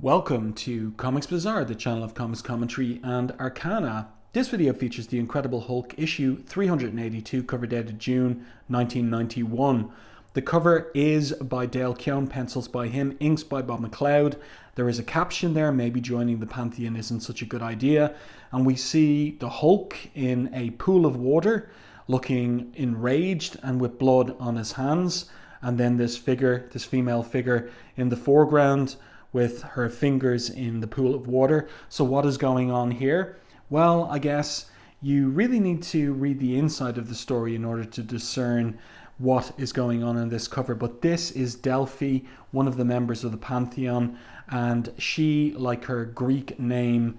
Welcome to Comics Bazaar, the channel of comics commentary and arcana. This video features the Incredible Hulk issue 382, cover dated June 1991. The cover is by Dale Keown, pencils by him, inks by Bob McLeod. There is a caption there, maybe joining the Pantheon isn't such a good idea. And we see the Hulk in a pool of water, looking enraged and with blood on his hands. And then this female figure in the foreground, with her fingers in the pool of water. So what is going on here? Well, I guess you really need to read the inside of the story in order to discern what is going on in this cover. But this is Delphi, one of the members of the Pantheon, and she, like her Greek name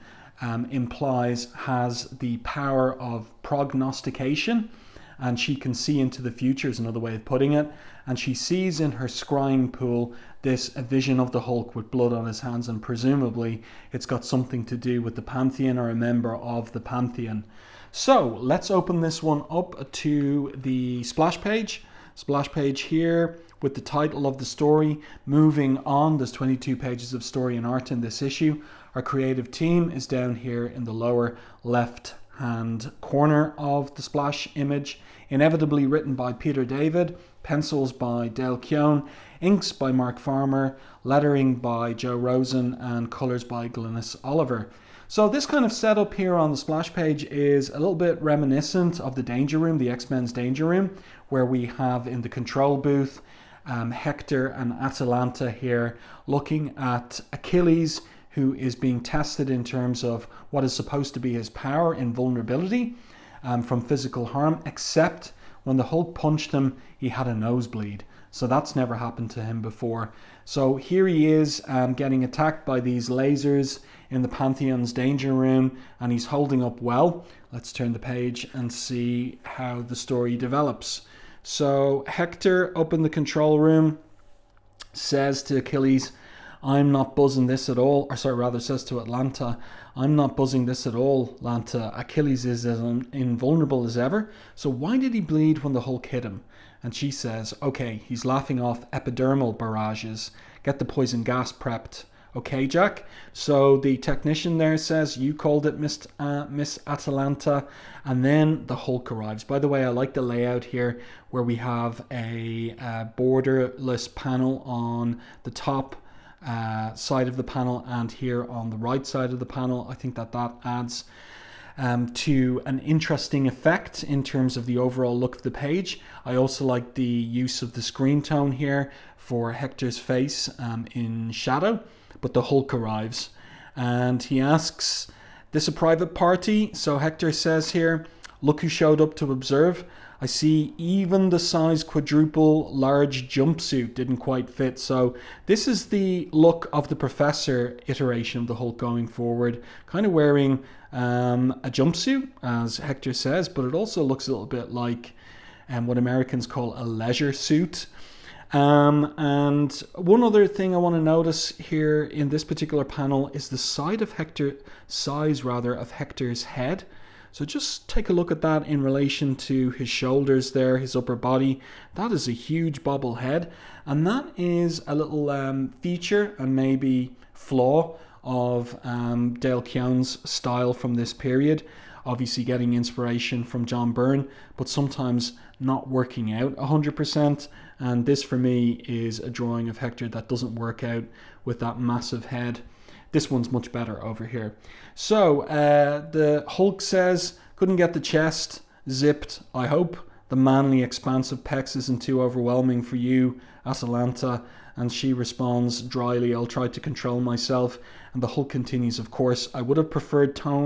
implies, has the power of prognostication, and she can see into the future, is another way of putting it. And she sees in her scrying pool this vision of the Hulk with blood on his hands, and presumably it's got something to do with the Pantheon or a member of the Pantheon. So let's open this one up to the splash page. Splash page here with the title of the story, Moving On. There's 22 pages of story and art in this issue. Our creative team is down here in the lower left hand corner of the splash image. Inevitably written by Peter David, pencils by Dale Keown, inks by Mark Farmer, lettering by Joe Rosen, and colours by Glynis Oliver. So this kind of setup here on the splash page is a little bit reminiscent of the Danger Room, the X-Men's Danger Room, where we have in the control booth Hector and Atalanta here looking at Achilles, who is being tested in terms of what is supposed to be his power, invulnerability from physical harm, except when the Hulk punched him, he had a nosebleed. So that's never happened to him before. So here he is getting attacked by these lasers in the Pantheon's Danger Room, and he's holding up well. Let's turn the page and see how the story develops. So Hector up in the control room says to Achilles, I'm not buzzing this at all, or sorry, rather says to Atlanta, I'm not buzzing this at all, Atlanta. Achilles is as invulnerable as ever, so why did he bleed when the Hulk hit him? And she says, okay, he's laughing off epidermal barrages. Get the poison gas prepped. Okay, Jack? So the technician there says, you called it, Miss Atalanta. And then the Hulk arrives. By the way, I like the layout here where we have a borderless panel on the top side of the panel and here on the right side of the panel. I think that adds to an interesting effect in terms of the overall look of the page. I also like the use of the screen tone here for Hector's face in shadow. But the Hulk arrives and he asks, this a private party? So Hector says here, look who showed up to observe. I see even the size quadruple large jumpsuit didn't quite fit. So this is the look of the Professor iteration of the Hulk going forward. Kind of wearing a jumpsuit, as Hector says, but it also looks a little bit like what Americans call a leisure suit. And one other thing I want to notice here in this particular panel is the size of Hector's head. So just take a look at that in relation to his shoulders there, his upper body. That is a huge bobble head. And that is a little feature and maybe flaw of Dale Keown's style from this period. Obviously getting inspiration from John Byrne, but sometimes not working out 100%. And this for me is a drawing of Hector that doesn't work out with that massive head. This one's much better over here. So the Hulk says, couldn't get the chest zipped, I hope. The manly expansive pecs isn't too overwhelming for you, Atalanta. And she responds dryly, I'll try to control myself. And the Hulk continues, of course, I would have preferred torn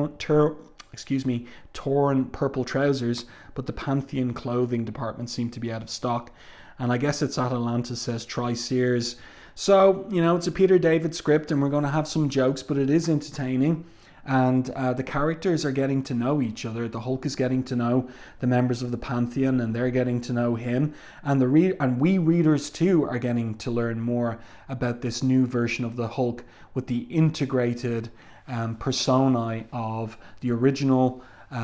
purple trousers, but the Pantheon clothing department seemed to be out of stock. And I guess it's Atalanta says, try Sears. So, it's a Peter David script and we're going to have some jokes, but it is entertaining. And the characters are getting to know each other. The Hulk is getting to know the members of the Pantheon and they're getting to know him. And we readers too are getting to learn more about this new version of the Hulk with the integrated personae of the original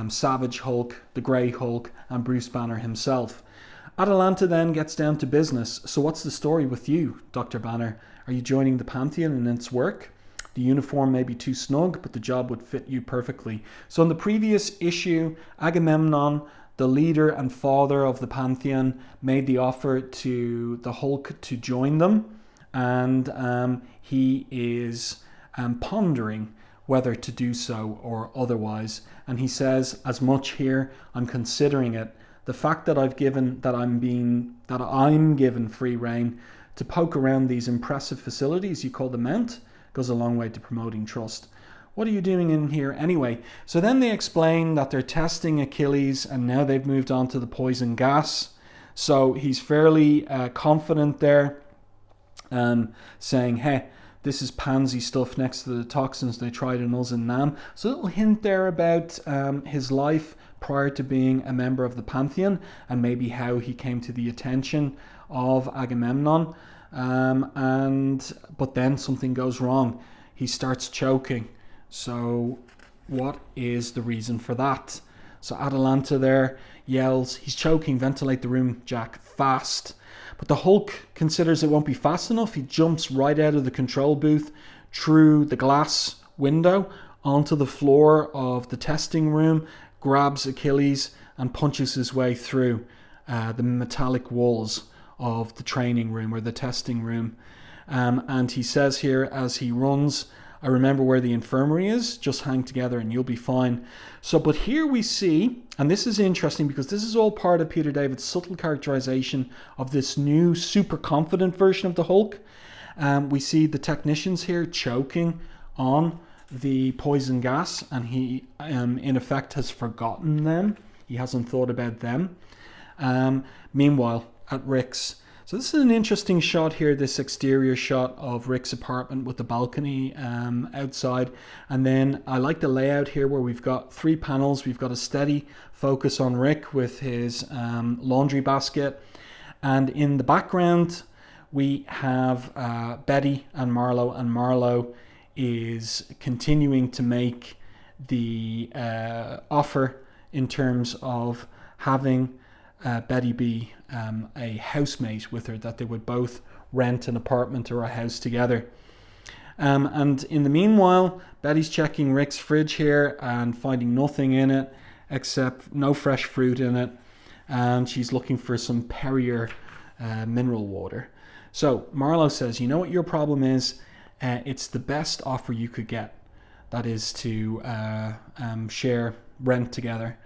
Savage Hulk, the Grey Hulk, and Bruce Banner himself. Atalanta then gets down to business. So what's the story with you, Dr. Banner? Are you joining the Pantheon in its work? The uniform may be too snug, but the job would fit you perfectly. So in the previous issue, Agamemnon, the leader and father of the Pantheon, made the offer to the Hulk to join them, and he is pondering whether to do so or otherwise. And he says as much here: I'm considering it. The fact that I'm given free rein to poke around these impressive facilities you call the Mount goes a long way to promoting trust. What are you doing in here anyway? So then they explain that they're testing Achilles, and now they've moved on to the poison gas. So he's fairly confident there, saying, hey, this is pansy stuff next to the toxins they tried in us and Nam. So a little hint there about his life prior to being a member of the Pantheon, and maybe how he came to the attention of Agamemnon. But then something goes wrong. He starts choking. So what is the reason for that? So Atalanta there yells, he's choking, ventilate the room, Jack, fast. But the Hulk considers it won't be fast enough. He jumps right out of the control booth, through the glass window, onto the floor of the testing room, grabs Achilles and punches his way through the metallic walls of the training room or the testing room. And he says here as he runs, I remember where the infirmary is, just hang together and you'll be fine. So, but here we see, and this is interesting because this is all part of Peter David's subtle characterization of this new super confident version of the Hulk. We see the technicians here choking on the poison gas, and he in effect has forgotten them. He hasn't thought about them. Meanwhile, at Rick's, so this is an interesting shot here, this exterior shot of Rick's apartment with the balcony outside. And then I like the layout here where we've got 3 panels. We've got a steady focus on Rick with his laundry basket. And in the background, we have Betty and Marlowe is continuing to make the offer in terms of having Betty be a housemate with her, that they would both rent an apartment or a house together. And in the meanwhile, Betty's checking Rick's fridge here and finding nothing in it except no fresh fruit in it, and she's looking for some Perrier mineral water. So Marlowe says, you know what your problem is? It's the best offer you could get. That is to share rent together.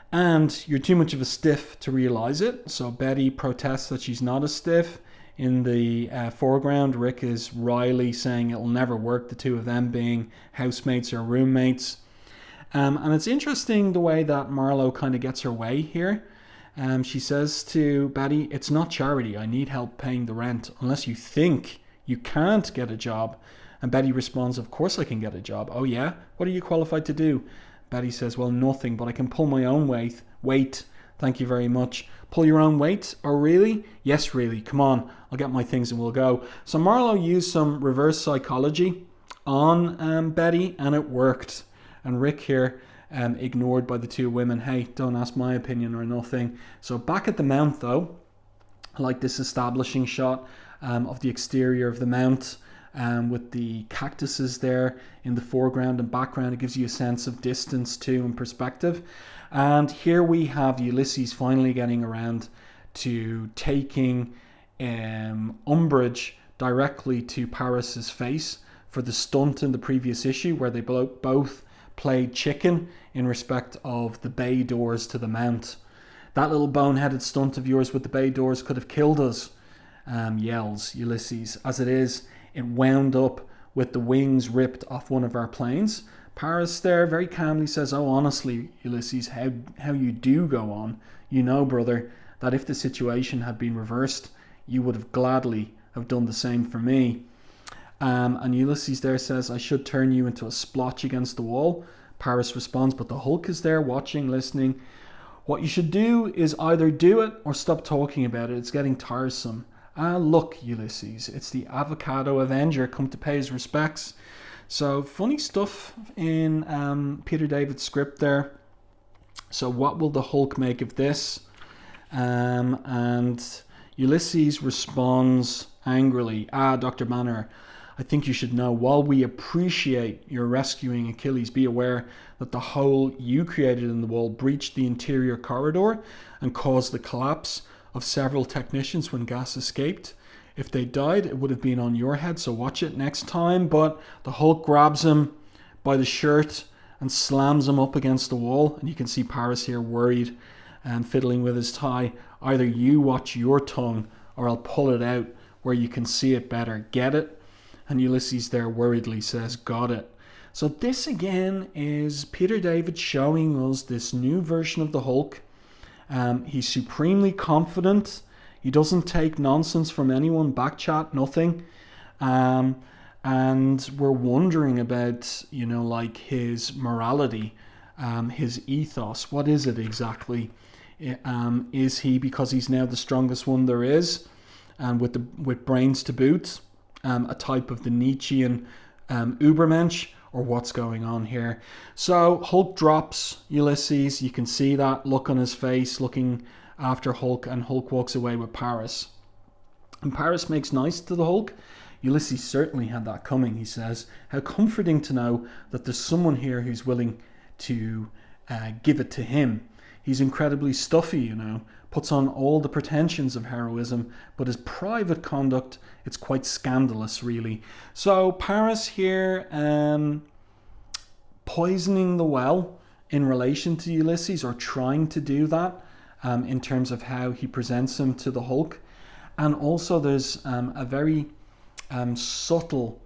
And you're too much of a stiff to realize it. So Betty protests that she's not a stiff. In the foreground, Rick is wryly saying it'll never work, the two of them being housemates or roommates. And it's interesting the way that Marlowe kind of gets her way here. She says to Betty, it's not charity. I need help paying the rent. Unless you think you can't get a job. And Betty responds, of course I can get a job. Oh yeah? What are you qualified to do? Betty says, well, nothing, but I can pull my own weight. Thank you very much. Pull your own weight? Oh, really? Yes, really. Come on. I'll get my things and we'll go. So Marlowe used some reverse psychology on Betty, and it worked. And Rick here, ignored by the two women. Hey, don't ask my opinion or nothing. So back at the Mount, though, I like this establishing shot of the exterior of the Mount. With the cactuses there in the foreground and background. It gives you a sense of distance too and perspective. And here we have Ulysses finally getting around to taking umbrage directly to Paris's face for the stunt in the previous issue where they both played chicken in respect of the bay doors to the Mount. That little boneheaded stunt of yours with the bay doors could have killed us, yells Ulysses. As it is, it wound up with the wings ripped off one of our planes. Paris there very calmly says, oh, honestly, Ulysses, how you do go on. You know, brother, that if the situation had been reversed, you would have gladly have done the same for me. And Ulysses there says, I should turn you into a splotch against the wall. Paris responds, but the Hulk is there watching, listening. What you should do is either do it or stop talking about it. It's getting tiresome. Look, Ulysses, it's the Avocado Avenger come to pay his respects. So funny stuff in Peter David's script there. So what will the Hulk make of this? And Ulysses responds angrily, Dr. Banner, I think you should know, while we appreciate your rescuing Achilles, be aware that the hole you created in the wall breached the interior corridor and caused the collapse of several technicians when gas escaped. If they died, it would have been on your head, so watch it next time. But the Hulk grabs him by the shirt and slams him up against the wall. And you can see Paris here worried and fiddling with his tie. Either you watch your tongue or I'll pull it out where you can see it better. Get it? And Ulysses there worriedly says, got it. So this again is Peter David showing us this new version of the Hulk. He's supremely confident. He doesn't take nonsense from anyone, backchat, nothing. And we're wondering about, like his morality, his ethos. What is it exactly? Is he, because he's now the strongest one there is, and with brains to boot, a type of the Nietzschean Ubermensch, or what's going on here? So Hulk drops Ulysses. You can see that look on his face, looking after Hulk, and Hulk walks away with Paris. And Paris makes nice to the Hulk. Ulysses certainly had that coming, he says. How comforting to know that there's someone here who's willing to give it to him. He's incredibly stuffy, puts on all the pretensions of heroism, but his private conduct, it's quite scandalous, really. So Paris here poisoning the well in relation to Ulysses, or trying to do that in terms of how he presents him to the Hulk. And also there's a very subtle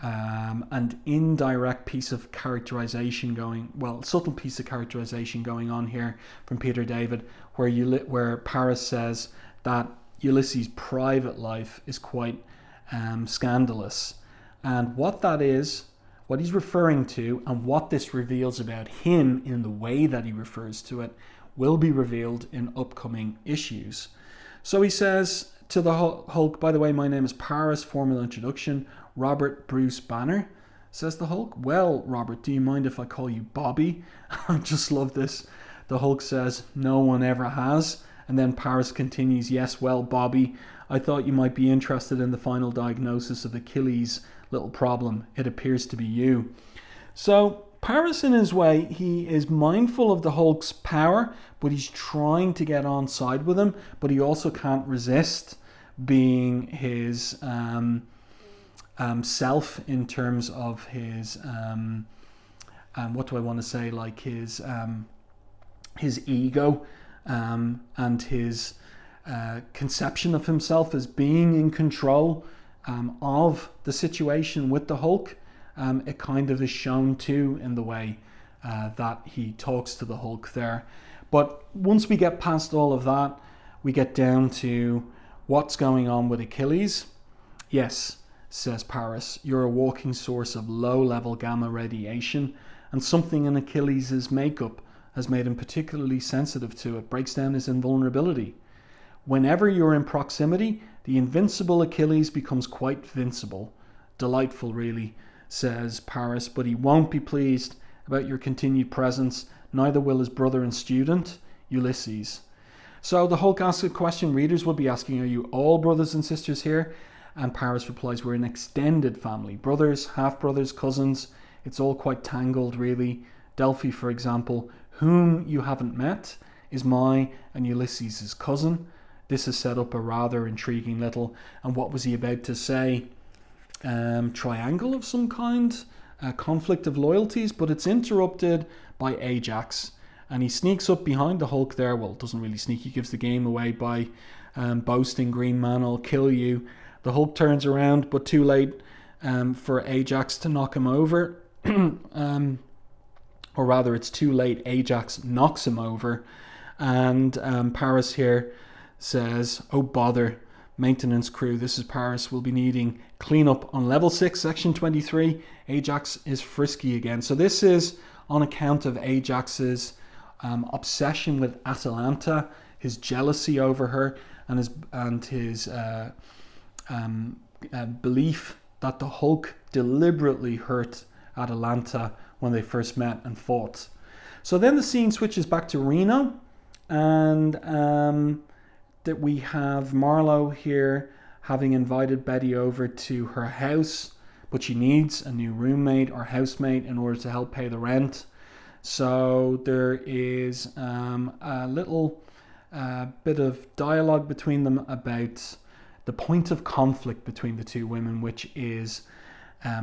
and indirect piece of characterization going on here from Peter David, where Paris says that Ulysses' private life is quite scandalous. And what that is, what he's referring to, and what this reveals about him in the way that he refers to it, will be revealed in upcoming issues. So he says to the Hulk, by the way, my name is Paris, formal introduction, Robert Bruce Banner, says the Hulk. Well, Robert, do you mind if I call you Bobby? I just love this. The Hulk says, no one ever has. And then Paris continues, yes, well, Bobby, I thought you might be interested in the final diagnosis of Achilles' little problem. It appears to be you. So Paris, in his way, he is mindful of the Hulk's power, but he's trying to get on side with him, but he also can't resist being his self in terms of his what do I want to say, like his ego and his conception of himself as being in control of the situation with the Hulk. It kind of is shown too in the way that he talks to the Hulk there. But once we get past all of that, we get down to what's going on with Achilles. Yes, says Paris, you're a walking source of low-level gamma radiation, and something in Achilles' makeup has made him particularly sensitive to it, breaks down his invulnerability. Whenever you're in proximity, the invincible Achilles becomes quite vincible. Delightful, really, says Paris, but he won't be pleased about your continued presence, neither will his brother and student, Ulysses. So the Hulk asks a question readers would be asking, are you all brothers and sisters here? And Paris replies, we're an extended family, brothers, half-brothers, cousins. It's all quite tangled, really. Delphi, for example, whom you haven't met, is my and Ulysses' cousin. This has set up a rather intriguing little, and what was he about to say? Triangle of some kind, a conflict of loyalties, but it's interrupted by Ajax, and he sneaks up behind the Hulk there. Well, doesn't really sneak, he gives the game away by boasting, Green Man, I'll kill you. The Hulk turns around, but too late for Ajax to knock him over. Or rather, it's too late, Ajax knocks him over, and Paris here says, oh bother, maintenance crew, this is Paris, will be needing cleanup on level 6, section 23. Ajax is frisky again. So this is on account of Ajax's obsession with Atalanta, his jealousy over her, and his belief that the Hulk deliberately hurt Atalanta when they first met and fought. So then the scene switches back to Reno, and that we have Marlowe here having invited Betty over to her house. but she needs a new roommate or housemate in order to help pay the rent. So there is a little bit of dialogue between them about the point of conflict between the two women, which is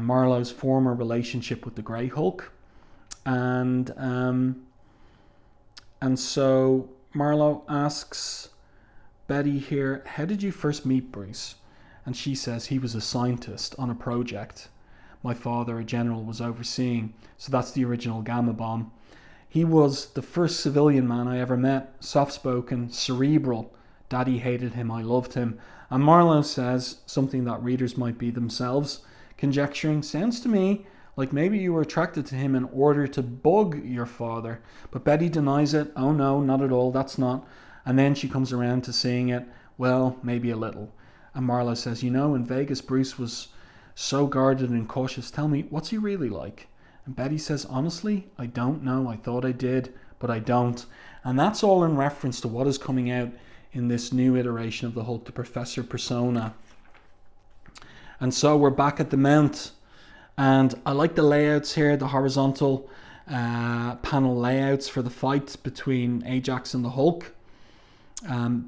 Marlowe's former relationship with the Grey Hulk. And so Marlowe asks Betty here, how did you first meet Bruce? And she says, he was a scientist on a project my father, a general, was overseeing. So that's the original Gamma Bomb. He was the first civilian man I ever met, soft-spoken, cerebral. Daddy hated him, I loved him. And Marlowe says something that readers might be themselves conjecturing. Sounds to me like maybe you were attracted to him in order to bug your father. But Betty denies it. Oh no, not at all, that's not. And then she comes around to seeing it. Well, maybe a little. And Marlowe says, in Vegas, Bruce was so guarded and cautious. Tell me, what's he really like? And Betty says, honestly, I don't know. I thought I did, but I don't. And that's all in reference to what is coming out in this new iteration of the Hulk, the Professor Persona. And so we're back at the Mount. And I like the layouts here, the horizontal panel layouts for the fight between Ajax and the Hulk.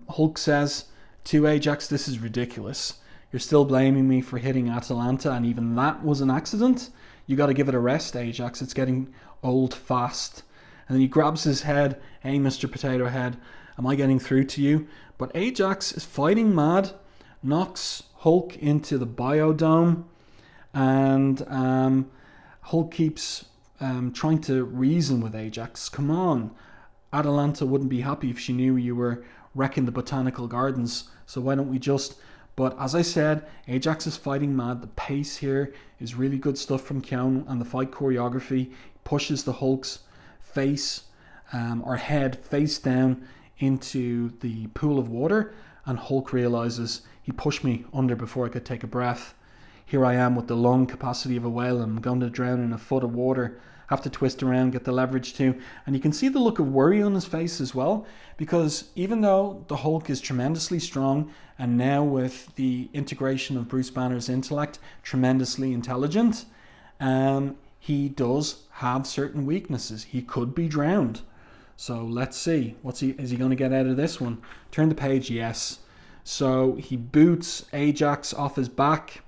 Hulk says to Ajax, this is ridiculous. You're still blaming me for hitting Atalanta, and even that was an accident. You got to give it a rest, Ajax. It's getting old fast. And then he grabs his head. Hey, Mr. Potato Head, am I getting through to you? But Ajax is fighting mad, knocks Hulk into the biodome, and Hulk keeps trying to reason with Ajax. Come on, Atalanta wouldn't be happy if she knew you were wrecking the botanical gardens, so why don't we just... But as I said, Ajax is fighting mad. The pace here is really good stuff from Keown, and the fight choreography pushes the Hulk's face or head face down into the pool of water, and Hulk realizes he pushed me under before I could take a breath. Here I am with the lung capacity of a whale, and I'm going to drown in a foot of water. Have to twist around, get the leverage too. And you can see the look of worry on his face as well, because even though the Hulk is tremendously strong, and now with the integration of Bruce Banner's intellect, tremendously intelligent, he does have certain weaknesses. He could be drowned. So let's see. Is he going to get out of this one? Turn the page, yes. So he boots Ajax off his back,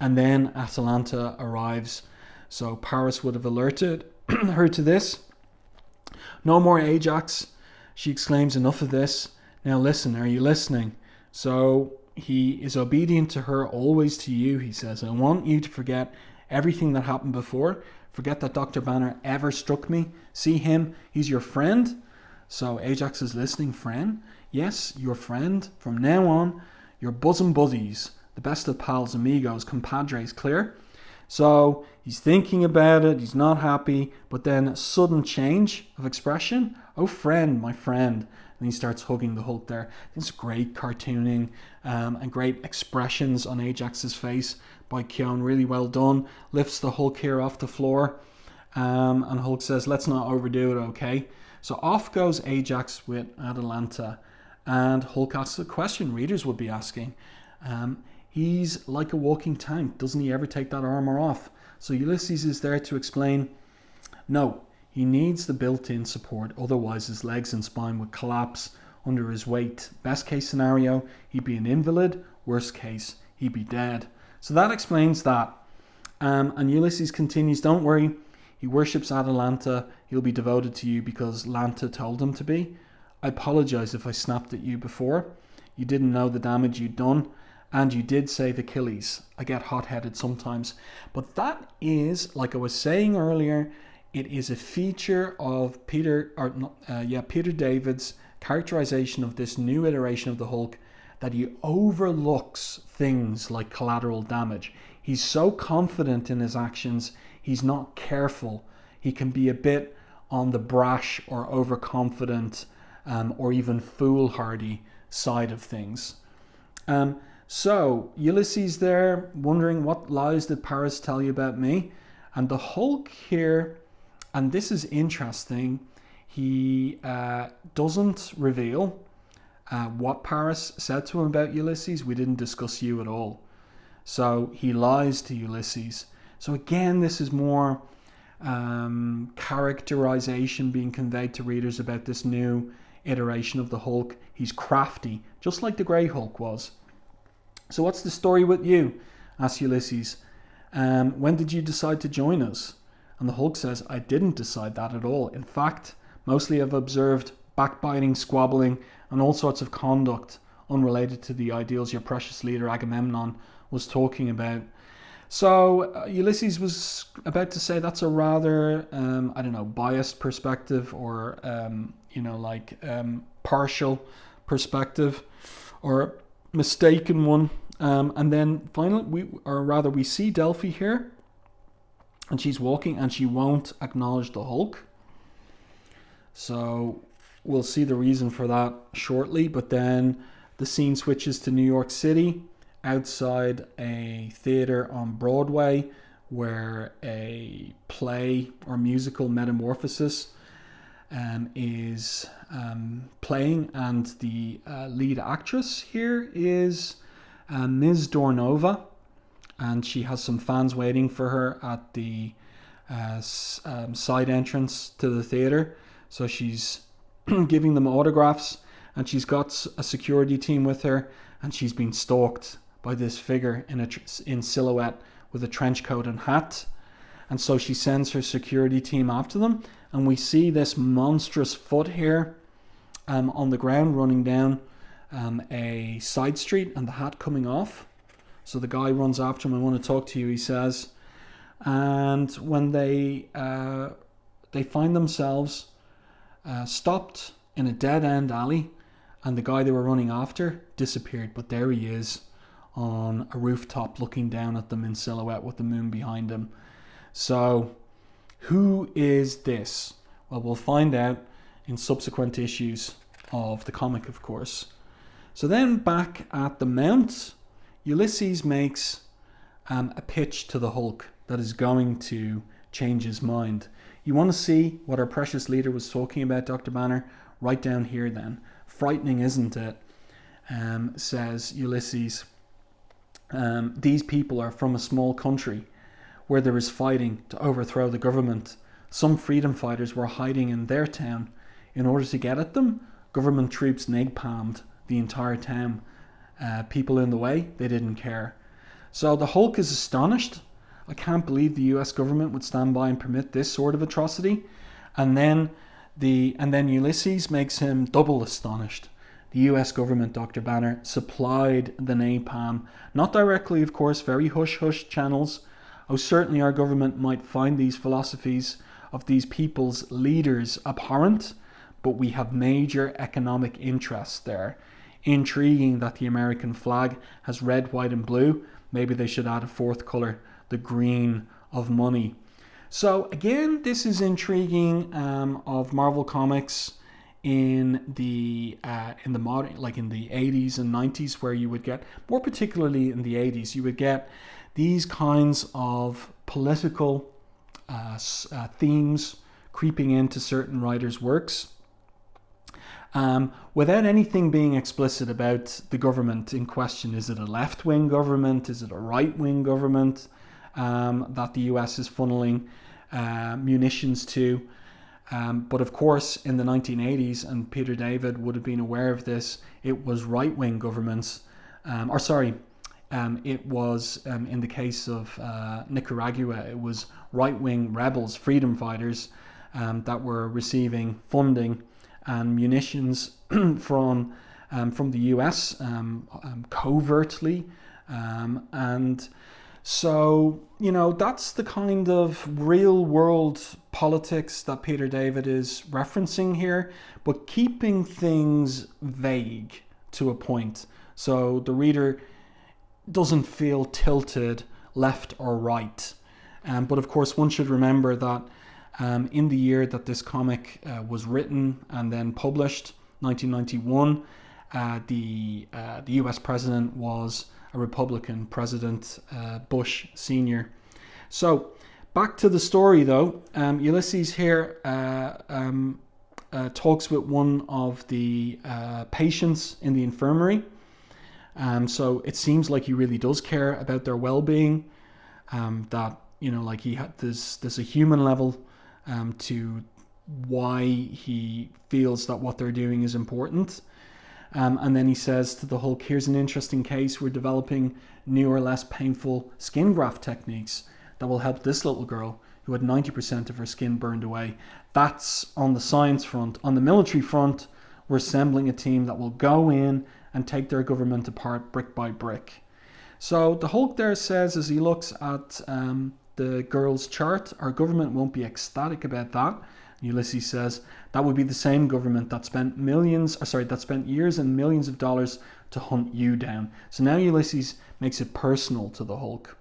and then Atalanta arrives. So Paris would have alerted her to this. No more Ajax, she exclaims, enough of this. Now listen, are you listening? So he is obedient to her, always to you, he says. I want you to forget everything that happened before. Forget that Dr. Banner ever struck me. See him, he's your friend. So Ajax is listening. Friend? Yes, your friend. From now on, your bosom buddies, the best of pals, amigos, compadres, clear? So he's thinking about it, he's not happy, but then a sudden change of expression. Oh, friend, my friend. And he starts hugging the Hulk there. It's great cartooning and great expressions on Ajax's face by Keown. Really well done. Lifts the Hulk here off the floor. And Hulk says, let's not overdo it, okay? So off goes Ajax with Atalanta. And Hulk asks a question readers would be asking. He's like a walking tank. Doesn't he ever take that armor off? So Ulysses is there to explain, no, he needs the built-in support. Otherwise, his legs and spine would collapse under his weight. Best case scenario, he'd be an invalid. Worst case, he'd be dead. So that explains that. And Ulysses continues, don't worry. He worships Atalanta. He'll be devoted to you because Lanta told him to be. I apologize if I snapped at you before. You didn't know the damage you'd done. And you did save Achilles. I get hot-headed sometimes. But that is, like I was saying earlier, it is a feature of Peter David's characterization of this new iteration of the Hulk, that he overlooks things like collateral damage. He's so confident in his actions, he's not careful. He can be a bit on the brash or overconfident or even foolhardy side of things. So Ulysses there, wondering what lies did Paris tell you about me? And the Hulk here, and this is interesting, he doesn't reveal what Paris said to him about Ulysses. We didn't discuss you at all. So he lies to Ulysses. So again, this is more characterization being conveyed to readers about this new iteration of the Hulk. He's crafty, just like the Grey Hulk was. So what's the story with you? Asks Ulysses. When did you decide to join us? And the Hulk says, I didn't decide that at all. In fact, mostly I've observed backbiting, squabbling, and all sorts of conduct unrelated to the ideals your precious leader Agamemnon was talking about. So Ulysses was about to say that's a rather, biased perspective, or, partial perspective, or mistaken one. And then finally, we see Delphi here, and she's walking, and she won't acknowledge the Hulk. So we'll see the reason for that shortly. But then the scene switches to New York City, outside a theater on Broadway, where a play or musical Metamorphosis is playing, and the lead actress here is Ms. Dornova, and she has some fans waiting for her at the side entrance to the theater. So she's giving them autographs, and she's got a security team with her, and she's been stalked by this figure in silhouette with a trench coat and hat. And so she sends her security team after them, and we see this monstrous foot here on the ground running down a side street, and the hat coming off. So the guy runs after him. I want to talk to you, he says. And when they find themselves stopped in a dead-end alley, and the guy they were running after disappeared, but there he is on a rooftop looking down at them in silhouette with the moon behind him. So who is this? Well, we'll find out in subsequent issues of the comic, of course. So then back at the Mount, Ulysses makes a pitch to the Hulk that is going to change his mind. You want to see what our precious leader was talking about, Dr. Banner? Right down here then. Frightening, isn't it? Says Ulysses. These people are from a small country where there is fighting to overthrow the government. Some freedom fighters were hiding in their town. In order to get at them, government troops napalmed the entire town. People in the way, they didn't care. So the Hulk is astonished. I can't believe the US government would stand by and permit this sort of atrocity. And then Ulysses makes him double astonished. The US government, Dr. Banner, supplied the napalm. Not directly, of course, very hush-hush channels. Oh, certainly our government might find these philosophies of these people's leaders abhorrent, but we have major economic interests there. Intriguing that the American flag has red, white and blue. Maybe they should add a fourth colour, the green of money. So again, this is intriguing of Marvel Comics in the modern, like in the 80s and 90s, where you would get, more particularly in the 80s, you would get these kinds of political themes creeping into certain writers' works, without anything being explicit about the government in question. Is it a left-wing government? Is it a right-wing government that the US is funneling munitions to? But of course, in the 1980s, and Peter David would have been aware of this, it was right-wing governments, it was, in the case of Nicaragua, it was right-wing rebels, freedom fighters, that were receiving funding and munitions from the US covertly, and so, that's the kind of real world politics that Peter David is referencing here, but keeping things vague to a point, so the reader doesn't feel tilted left or right. But of course, one should remember that in the year that this comic was written and then published, 1991, the US president was a Republican president, Bush Sr. So back to the story though, Ulysses here talks with one of the patients in the infirmary. So it seems like he really does care about their well-being, that like he had there's a human level to why he feels that what they're doing is important. And then he says to the Hulk, here's an interesting case. We're developing newer, less painful skin graft techniques that will help this little girl who had 90% of her skin burned away. That's on the science front. On the military front, we're assembling a team that will go in and take their government apart brick by brick. So the Hulk there says, as he looks at the girl's chart, our government won't be ecstatic about that. Ulysses says that would be the same government that spent years and millions of dollars to hunt you down. So now Ulysses makes it personal to the Hulk.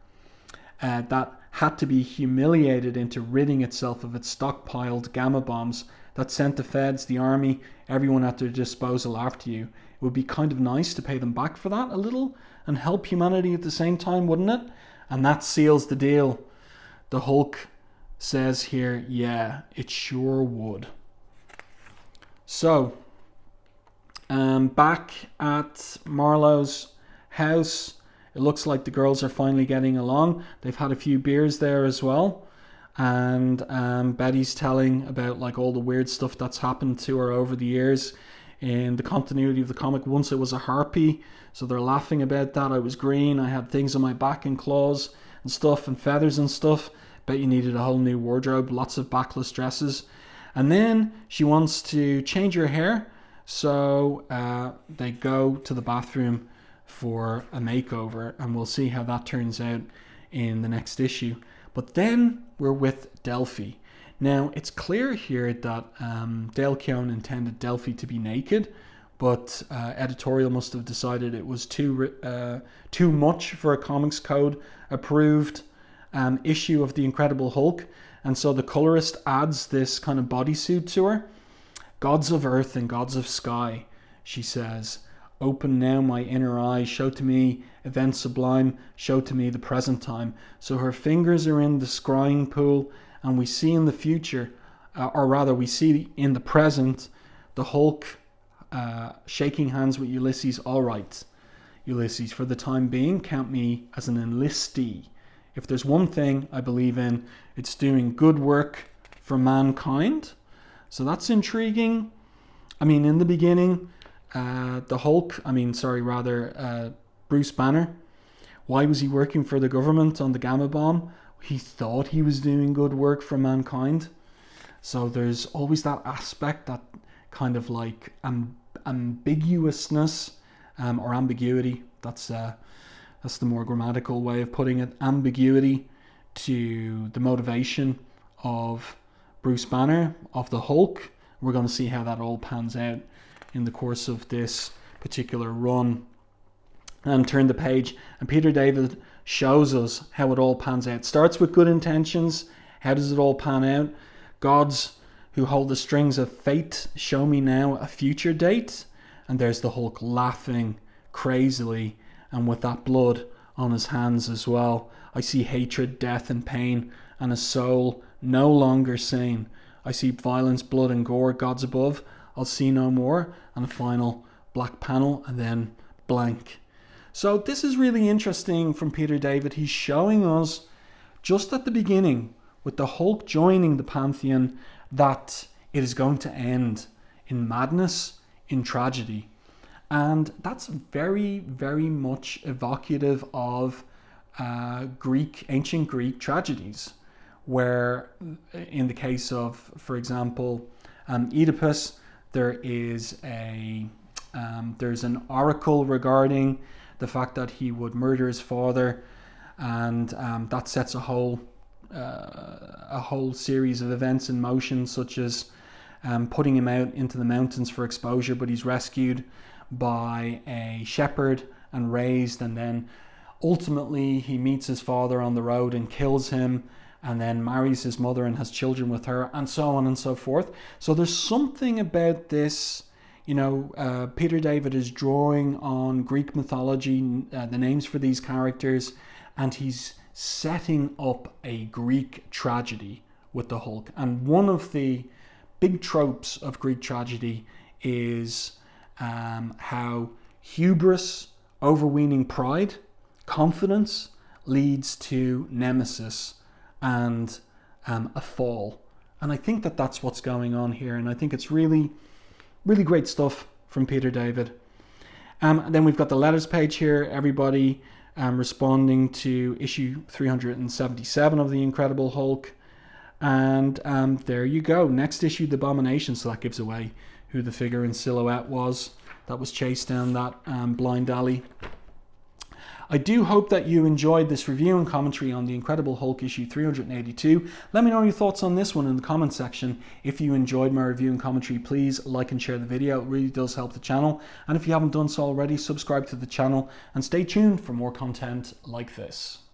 That had to be humiliated into ridding itself of its stockpiled gamma bombs that sent the feds, the army, everyone at their disposal after you. It would be kind of nice to pay them back for that a little and help humanity at the same time, wouldn't it? And that seals the deal. The Hulk says here, yeah, it sure would. So, back at Marlowe's house, it looks like the girls are finally getting along. They've had a few beers there as well. And Betty's telling about like all the weird stuff that's happened to her over the years. In the continuity of the comic, once it was a harpy, so they're laughing about that. I was green, I had things on my back and claws and stuff and feathers and stuff. Bet you needed a whole new wardrobe, lots of backless dresses. And then she wants to change her hair, so they go to the bathroom for a makeover, and we'll see how that turns out in the next issue. But then we're with Delphi. Now, it's clear here that Dale Keown intended Delphi to be naked, but editorial must have decided it was too much for a Comics Code approved issue of the Incredible Hulk, and so the colorist adds this kind of bodysuit to her. Gods of earth and gods of sky, she says, open now my inner eye, show to me events sublime, show to me the present time. So her fingers are in the scrying pool, and we see in the future, or rather we see in the present, the Hulk shaking hands with Ulysses. All right, Ulysses, for the time being, count me as an enlistee. If there's one thing I believe in, it's doing good work for mankind. So that's intriguing. I mean, in the beginning, Bruce Banner, why was he working for the government on the gamma bomb? He thought he was doing good work for mankind. So there's always that aspect, that kind of like ambiguousness or ambiguity. That's the more grammatical way of putting it. Ambiguity to the motivation of Bruce Banner, of the Hulk. We're going to see how that all pans out in the course of this particular run. And turn the page, and Peter David shows us how it all pans out. Starts with good intentions. How does it all pan out? Gods who hold the strings of fate, show me now a future date. And there's the Hulk laughing crazily, and with that blood on his hands as well. I see hatred, death and pain, and a soul no longer sane. I see violence, blood and gore, gods above, I'll see no more. And a final black panel, and then blank. So this is really interesting from Peter David. He's showing us just at the beginning, with the Hulk joining the Pantheon, that it is going to end in madness, in tragedy. And that's very, very much evocative of ancient Greek tragedies, where in the case of, for example, Oedipus, there's an oracle regarding the fact that he would murder his father, and that sets a whole series of events in motion, such as putting him out into the mountains for exposure, but he's rescued by a shepherd and raised, and then ultimately he meets his father on the road and kills him, and then marries his mother and has children with her, and so on and so forth. So there's something about this. Peter David is drawing on Greek mythology, the names for these characters, and he's setting up a Greek tragedy with the Hulk. And one of the big tropes of Greek tragedy is how hubris, overweening pride, confidence leads to nemesis and a fall. And I think that that's what's going on here. And I think it's really, really great stuff from Peter David. And then we've got the letters page here. Everybody responding to issue 377 of The Incredible Hulk. And there you go. Next issue, The Abomination. So that gives away who the figure in silhouette was that was chased down that blind alley. I do hope that you enjoyed this review and commentary on The Incredible Hulk issue 382. Let me know your thoughts on this one in the comment section. If you enjoyed my review and commentary, please like and share the video. It really does help the channel. And if you haven't done so already, subscribe to the channel and stay tuned for more content like this.